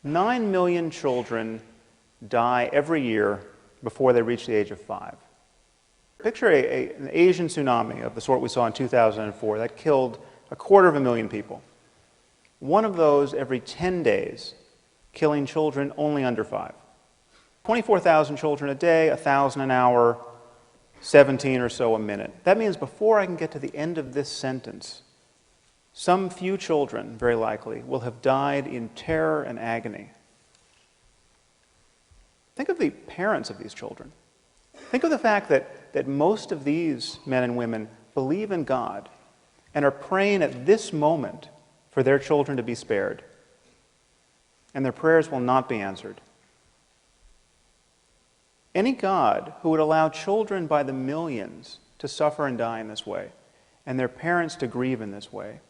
9 million children die every year before they reach the age of 5. Picture an Asian tsunami of the sort we saw in 2004 that killed 250,000 people. One of those every 10 days, killing children only under 5. 24,000 children a day, 1,000 an hour, 17 or so a minute. That means before I can get to the end of this sentence, some few children, very likely, will have died in terror and agony. Think of the parents of these children. Think of the fact that most of these men and women believe in God and are praying at this moment for their children to be spared. And their prayers will not be answered. Any God who would allow children by the millions to suffer and die in this way, and their parents to grieve in this way,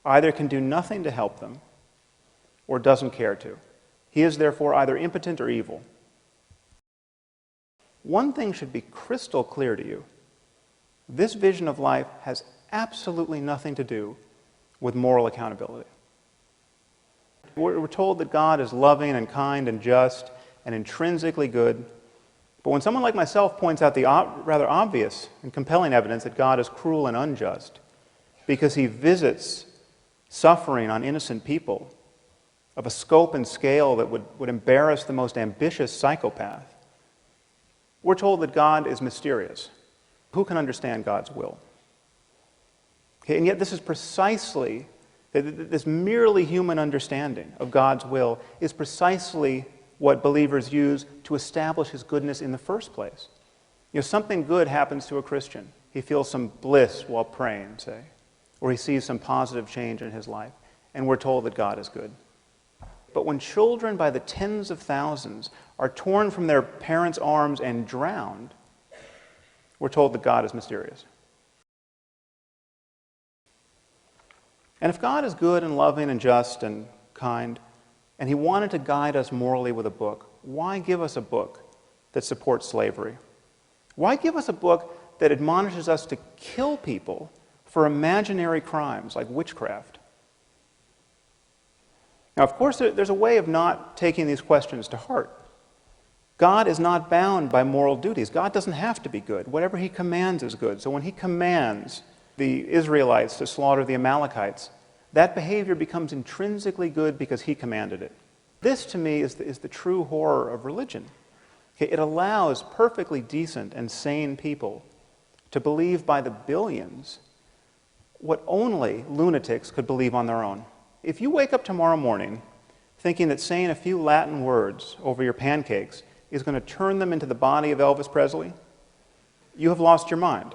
either can do nothing to help them or doesn't care to. He is therefore either impotent or evil. One thing should be crystal clear to you. This vision of life has absolutely nothing to do with moral accountability. We're told that God is loving and kind and just and intrinsically good. But when someone like myself points out the rather obvious and compelling evidence that God is cruel and unjust because he visits suffering on innocent people of a scope and scale that would embarrass the most ambitious psychopath, we're told that God is mysterious. Who can understand God's will? Okay, and yet this is precisely, this merely human understanding of God's will is precisely what believers use to establish his goodness in the first place. You know, something good happens to a Christian. He feels some bliss while praying, say, or he sees some positive change in his life, and we're told that God is good. But when children by the tens of thousands are torn from their parents' arms and drowned, we're told that God is mysterious. And if God is good and loving and just and kind, and he wanted to guide us morally with a book, why give us a book that supports slavery? Why give us a book that admonishes us to kill people for imaginary crimes like witchcraft? Now, of course, there's a way of not taking these questions to heart. God is not bound by moral duties. God doesn't have to be good. Whatever he commands is good. So when he commands the Israelites to slaughter the Amalekites, that behavior becomes intrinsically good because he commanded it. This, to me, is the true horror of religion. Okay, it allows perfectly decent and sane people to believe by the billions what only lunatics could believe on their own. If you wake up tomorrow morning thinking that saying a few Latin words over your pancakes is going to turn them into the body of Elvis Presley, you have lost your mind.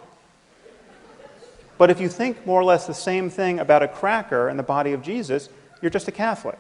But if you think more or less the same thing about a cracker and the body of Jesus, you're just a Catholic.